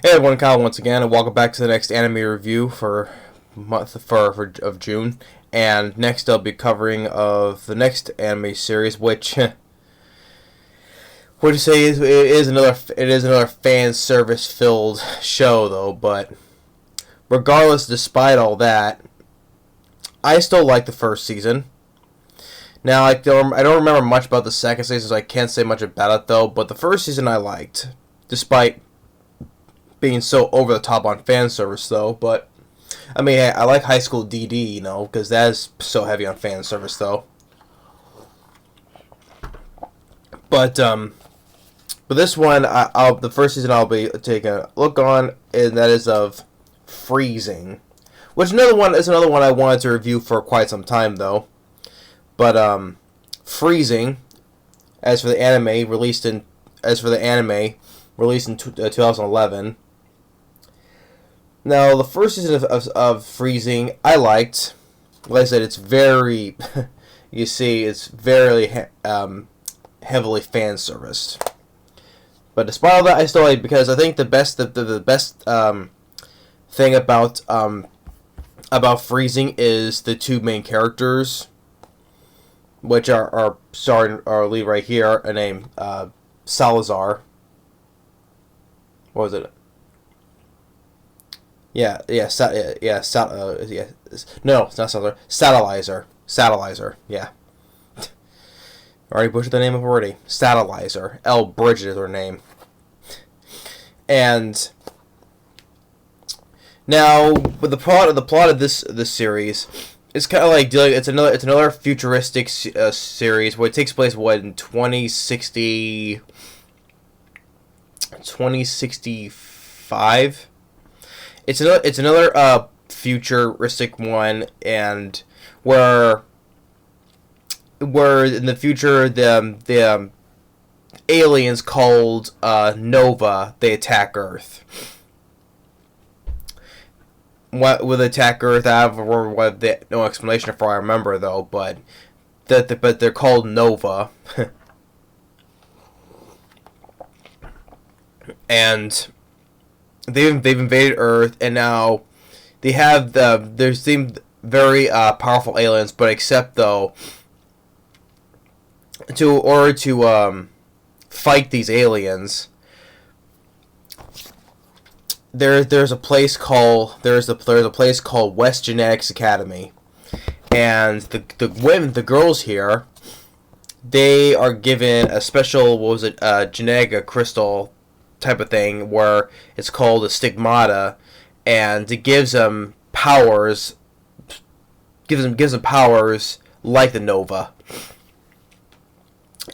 Hey everyone, Kyle once again, and welcome back to the next anime review for of June. And next I'll be covering of the next anime series, which would say it is another fan service filled show though. But regardless, despite all that, I still like the first season. Now I don't remember much about the second season, so I can't say much about it though. But the first season I liked, despite being so over the top on fan service though. But I mean, I like High School DD, because that is so heavy on fan service though. But this one, the first season I'll be taking a look on, and that is of Freezing, which another one I wanted to review for quite some time though. But Freezing, as for the anime released in 2011. Now, the first season of Freezing, I liked. Like I said, it's very, you see, it's very heavily fan serviced. But despite all that, I still like, because I think the best thing about Freezing is the two main characters, which are leave right here, a name Salazar. What was it? No, it's not Salazar. Satellizer. Yeah. Already butchered the name of already. Satellizer. L. Bridget is her name. And now, with the plot of this series, it's kind of like dealing. It's another futuristic series where it takes place in 2065. It's another futuristic one, and where in the future the aliens called Nova, they attack Earth. What will attack Earth? I have no explanation for. I remember though, but they're called Nova, and they've invaded Earth, and now they have they seem very powerful aliens, but except though, to fight these aliens, there's a place called West Genetics Academy, and the girls here, they are given a special genetic crystal type of thing, where it's called a stigmata, and it gives them powers like the Nova,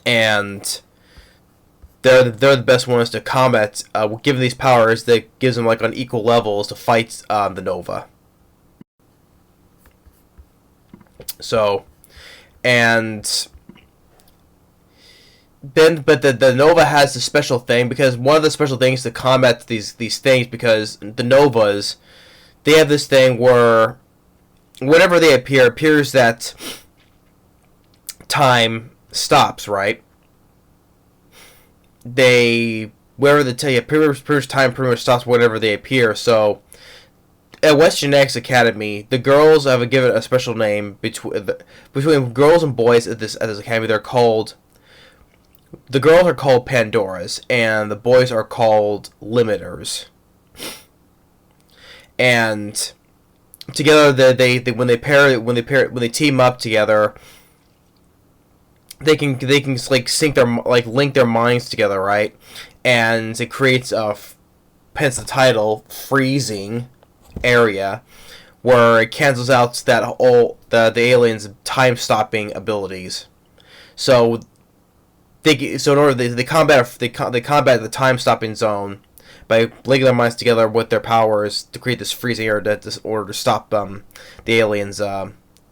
and they're the best ones to combat. Given these powers, that gives them like on equal levels to fight the Nova. So, and then, but the Nova has a special thing, because one of the special things to combat these things, because the Novas, they have this thing where whenever they appears that time stops, right? Wherever they tell you, time pretty much stops whenever they appear. So at West Genetics Academy, the girls have given a special name between girls and boys at this academy. The girls are called Pandoras, and the boys are called Limiters. And together, when they team up together, they can link their minds together, right? And it creates hence the title, Freezing area, where it cancels out the aliens' time stopping abilities. So in order they combat the time stopping zone by linking their minds together with their powers to create this freezing area to stop the aliens'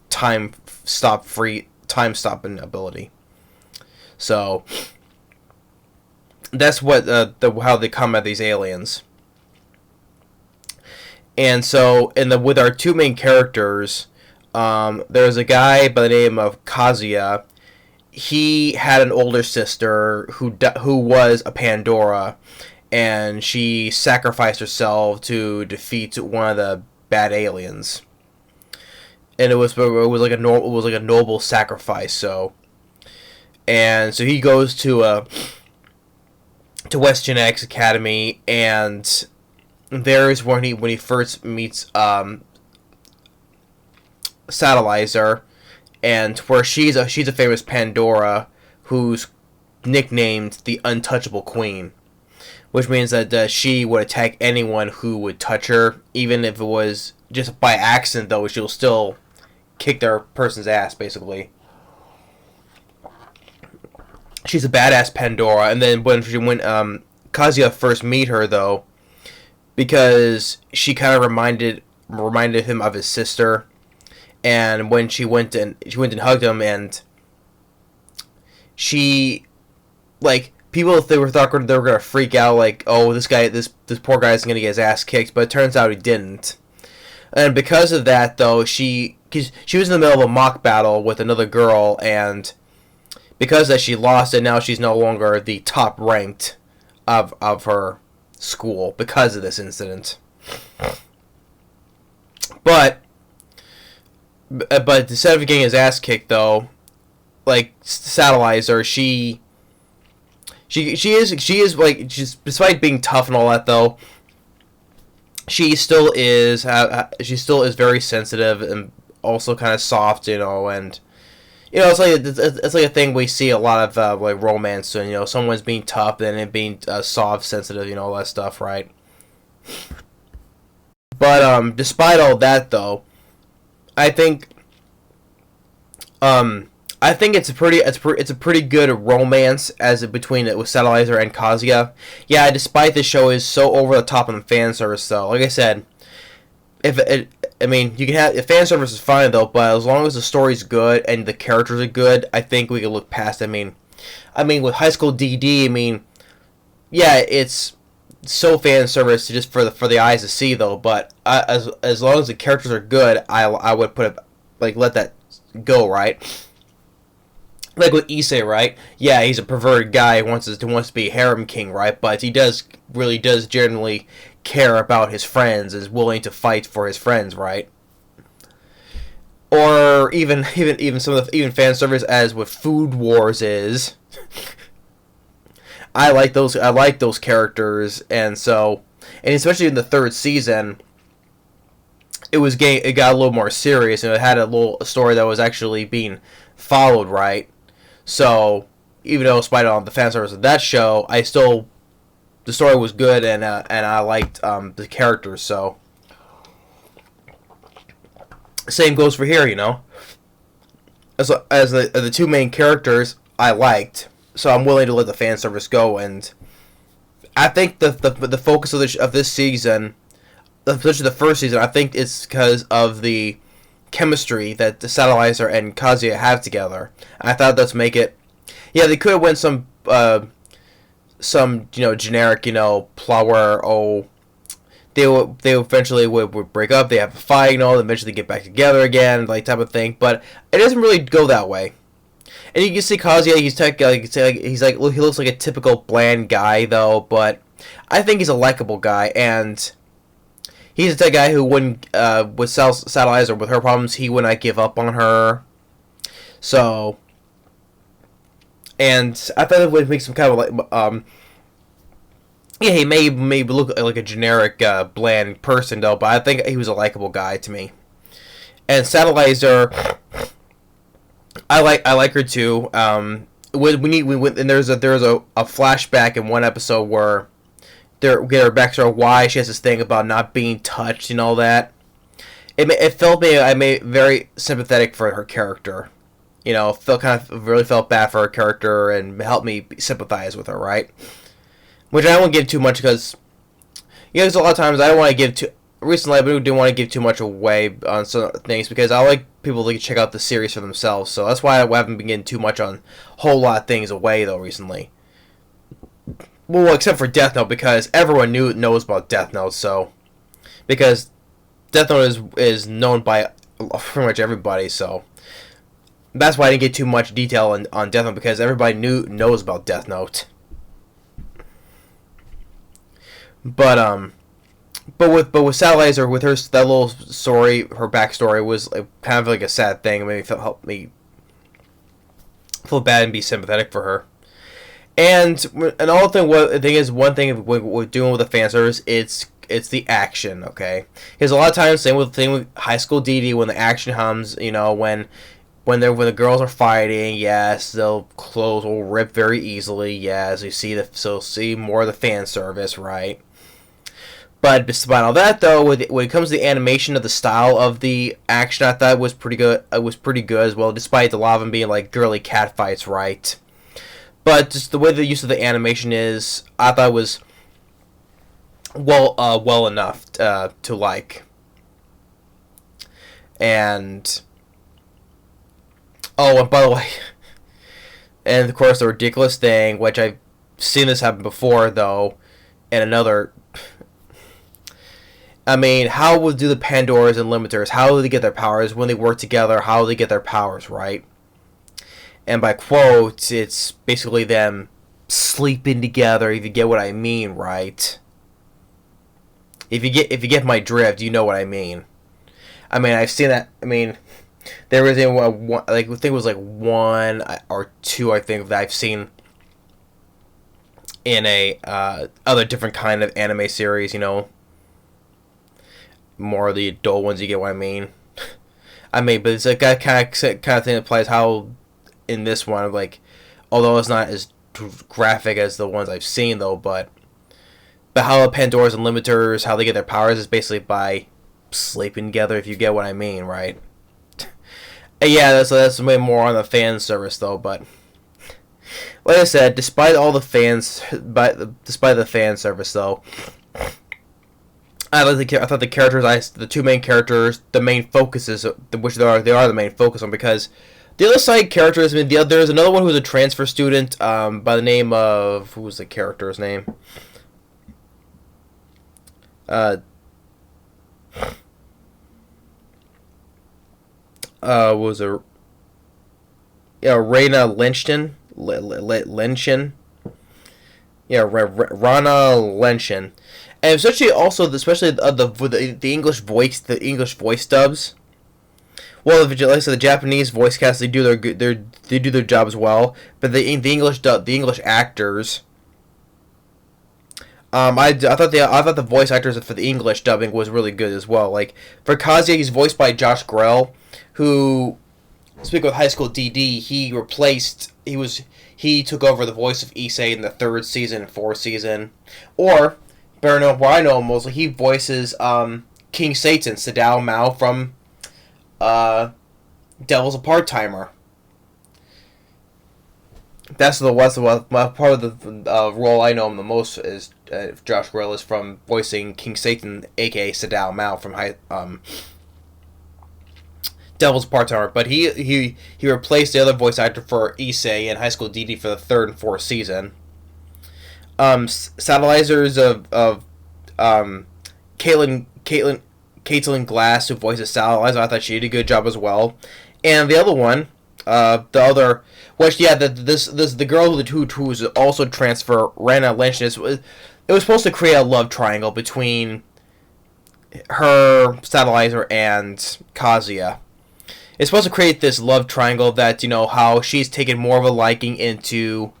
time stopping ability. So that's what how they combat these aliens. And so with our two main characters, there's a guy by the name of Kazuya. He had an older sister who was a Pandora, and she sacrificed herself to defeat one of the bad aliens. And it was like a noble sacrifice. So, and so he goes to West Genetics Academy, and there's when he first meets Satellizer, and where she's a famous Pandora who's nicknamed the Untouchable Queen, which means that she would attack anyone who would touch her, even if it was just by accident. Though she'll still kick their person's ass, basically. She's a badass Pandora, and then when Kazuya first meet her, though, because she kind of reminded him of his sister, and when she went and hugged him, and she, like, people, if they were thought they were gonna freak out, like, oh, this poor guy is gonna get his ass kicked, but it turns out he didn't. And because of that, though, because she was in the middle of a mock battle with another girl, and because that she lost, and now she's no longer the top ranked of her school because of this incident. But instead of getting his ass kicked, though, like Satellizer, she is like, just despite being tough and all that, though, she still is very sensitive and also kind of soft, and it's like a thing we see a lot of like romance, and someone's being tough and it being soft, sensitive, all that stuff, right? But despite all that, though, I think it's a pretty good romance between it with Satellizer and Kazuya. Yeah, despite the show is so over the top on the fan service, though. Like I said, you can have fan service is fine, though, but as long as the story's good and the characters are good, I think we can look past. I mean, with High School DD, yeah, it's so fan service just for the eyes to see, though. But as long as the characters are good, I would put it, let that go, right? Like with Issei, right? Yeah, he's a perverted guy who wants to be a harem king, right? But he really does genuinely care about his friends, is willing to fight for his friends, right? Or even some of the fan service as with Food Wars is. I like those characters, and especially in the third season, it got a little more serious, and it had a story that was actually being followed, right? So even though, despite all the fan service of that show, the story was good, and I liked the characters. So same goes for here, as the two main characters I liked, so I'm willing to let the fan service go. And I think the focus of this season, especially the first season, I think it's because of the chemistry that the Satellizer and Kazuya have together. I thought that's make it. Yeah, they could have went some generic plot where they eventually would break up, they have a fight, eventually get back together again, like type of thing. But it doesn't really go that way. And you can see Kazuya, he looks like a typical bland guy, though, but I think he's a likable guy, and he's the type of guy who wouldn't, with Satellizer, with her problems, he would not give up on her. So, and I thought it would make some kind of yeah, he may look like a generic, bland person, though, but I think he was a likable guy to me. And Satellizer, I like her too. And there's a flashback in one episode where we get her backstory why she has this thing about not being touched and all that. I made very sympathetic for her character. Really felt bad for her character and helped me sympathize with her, right? Which I won't give too much because, there's a lot of times I don't want to give too. Recently, I didn't want to give too much away on some things because I like people to check out the series for themselves. So that's why I haven't been getting too much on a whole lot of things away though recently. Well, except for Death Note, because everyone knows about Death Note. So because Death Note is known by pretty much everybody, so that's why I didn't get too much detail on Death Note, because everybody knows about Death Note. But with Satellizer, with her that little story, her backstory was like, kind of like a sad thing. It made me help me feel bad and be sympathetic for her. And all the thing is, one thing we're doing with the fan service, it's the action, okay? Because a lot of times, same with High School DD, when the action comes, when the girls are fighting, yes, they'll clothes will rip very easily, yes. You see more of the fan service, right? But despite all that, though, when it comes to the animation of the style of the action, I thought it was pretty good. It was pretty good as well, despite a lot of them being like girly cat fights, right? But just the way the use of the animation is, I thought it was well enough to like. And and by the way, and of course the ridiculous thing, which I've seen this happen before, though, in another. I mean, how will do the Pandoras and Limiters? How do they get their powers when they work together? How do they get their powers, right? And by quotes, it's basically them sleeping together. If you get what I mean, right? If you get my drift, you know what I mean. I mean, I've seen that. I mean, there was one, like I think it was like one or two. I think that I've seen in a other different kind of anime series. More of the adult ones. You get what I mean. I mean, but it's like that kind of thing that applies how in this one, like, although it's not as graphic as the ones I've seen, though, but how the Pandoras and Limiters, how they get their powers is basically by sleeping together, if you get what I mean, right? Yeah, that's way more on the fan service, though, but like I said, despite the fan service, though, I thought the characters, the two main characters, the main focuses, which they are the main focus on, because the other side characters, I mean, there's another one who's a transfer student, by the name of, who was the character's name? Was it? Yeah, Raina Lenshin. Lenshin. Yeah, Rana Lenshin. And especially the English voice dubs. Well, like I said, the Japanese voice cast, they do their job as well, but the English actors. I thought the voice actors for the English dubbing was really good as well. Like for Kazuya, he's voiced by Josh Grell, who, speaking of High School DD, he took over the voice of Issei in the 3rd season and 4th season, or better known where I know him mostly, he voices King Satan, Sadao Mao from Devil's a Part-Timer. That's my part of the role I know him the most is Josh Grell is from voicing King Satan, aka Sadao Mao from Devil's Part-Timer. But he replaced the other voice actor for Issei in High School DD for the 3rd and 4th season. Satellizers of Caitlin Glass, who voices Satellizer, I thought she did a good job as well. And the other one, the girl who was also transfer, Rana Lenshin, it was supposed to create a love triangle between her, Satellizer, and Kazuya. It's supposed to create this love triangle that, how she's taken more of a liking into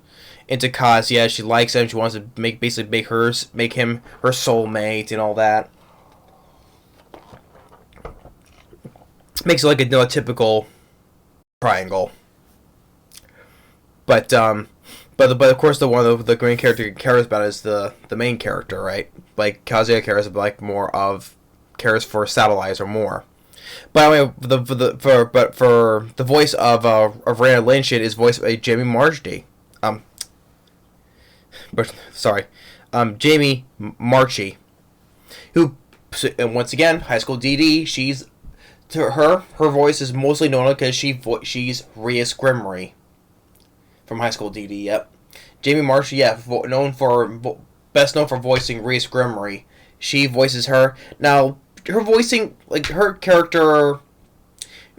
Kazuya. She likes him. She wants to make him her soulmate and all that. Makes it like a typical triangle. But of course the one the main character cares about is the main character, right? Like Kazuya cares for Satellizer more. But anyway, for the voice of Rana Lenshin is voiced by Jamie Marchi, who, and once again, High School DD. Her voice is mostly known because she's Rias Grimry from High School DD. Yep, Jamie Marchi, best known for voicing Rias Grimry. She voices her. Now, her voicing, like her character,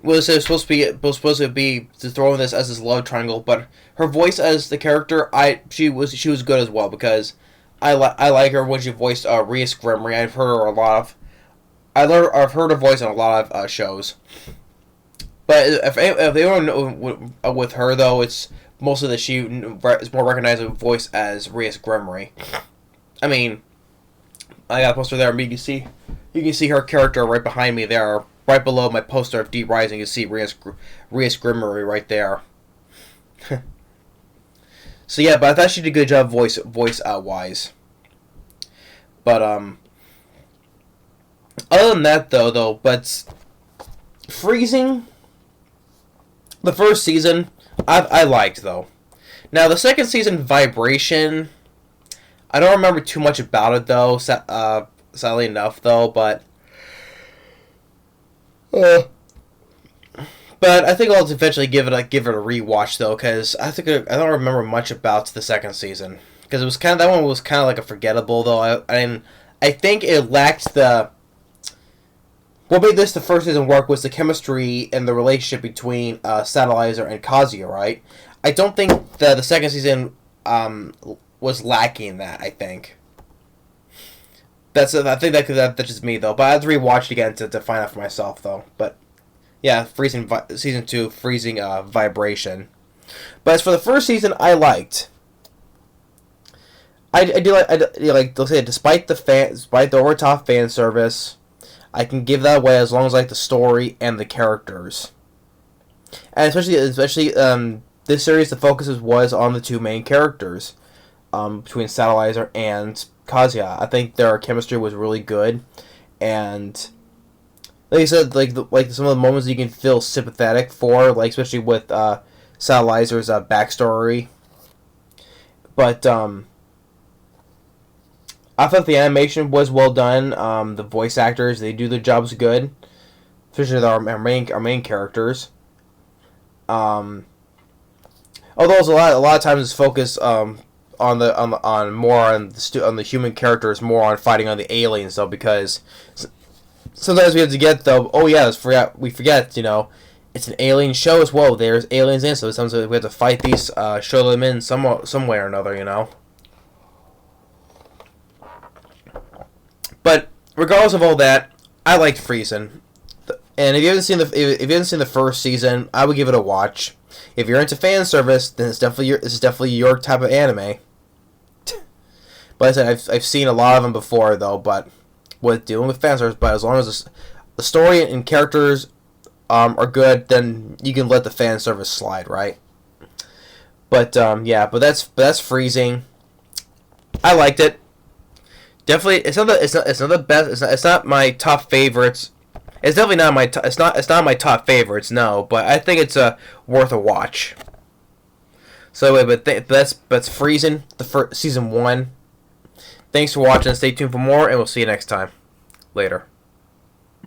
was supposed to be to throw in this as this love triangle, but her voice as the character, she was good as well, because I like her when she voiced Rhys Grimry. I've heard her a lot of. I've heard her voice on a lot of shows. But if they don't know with her though, it's mostly that she is more recognizable voice as Rhys Grimry. I mean, I got a poster there. You can see her character right behind me there, right below my poster of Deep Rising. You can see Rhys Grimry right there. So yeah, but I thought she did a good job voice wise. But other than that but Freezing, the first season I liked though. Now the second season, Vibration, I don't remember too much about it though. Sadly enough though, but I think I'll eventually give it a rewatch though, because I don't remember much about the second season, because it was that one was kind of like a forgettable though. I think it lacked the. What made this the first season work was the chemistry and the relationship between Satellizer and Kazuya, right? I don't think the second season was lacking that. I think that's that's just me though. But I have to rewatch it again to find out for myself though. But yeah, season 2, Freezing Vibration. But as for the first season, I liked. I do like they'll say despite the over top fan service, I can give that away as long as I like the story and the characters. And especially this series, the focus was on the two main characters, between Satellizer and Kazuya. I think their chemistry was really good, and like I said, like some of the moments you can feel sympathetic for, like especially with Satellizer's backstory. But I thought the animation was well done. The voice actors, they do their jobs good, especially our main characters. Although it's a lot of times it's focused on the human characters, more on fighting on the aliens though, because sometimes we have to get though. Oh yeah, we forget. It's an alien show as well. There's aliens in, so sometimes we have to fight these, show them in some way or another. But regardless of all that, I liked Friesen. And if you haven't seen the first season, I would give it a watch. If you're into fan service, then this is definitely your type of anime. But I said I've seen a lot of them before though. But with dealing with fan service, but as long as the story and characters are good, then you can let the fan service slide, right? But yeah, but that's Freezing. I liked it. Definitely, it's not the best. It's not my top favorites. It's definitely not it's not my top favorites. No, but I think it's worth a watch. So anyway, but that's Freezing, the season 1. Thanks for watching. Stay tuned for more, and we'll see you next time. Later.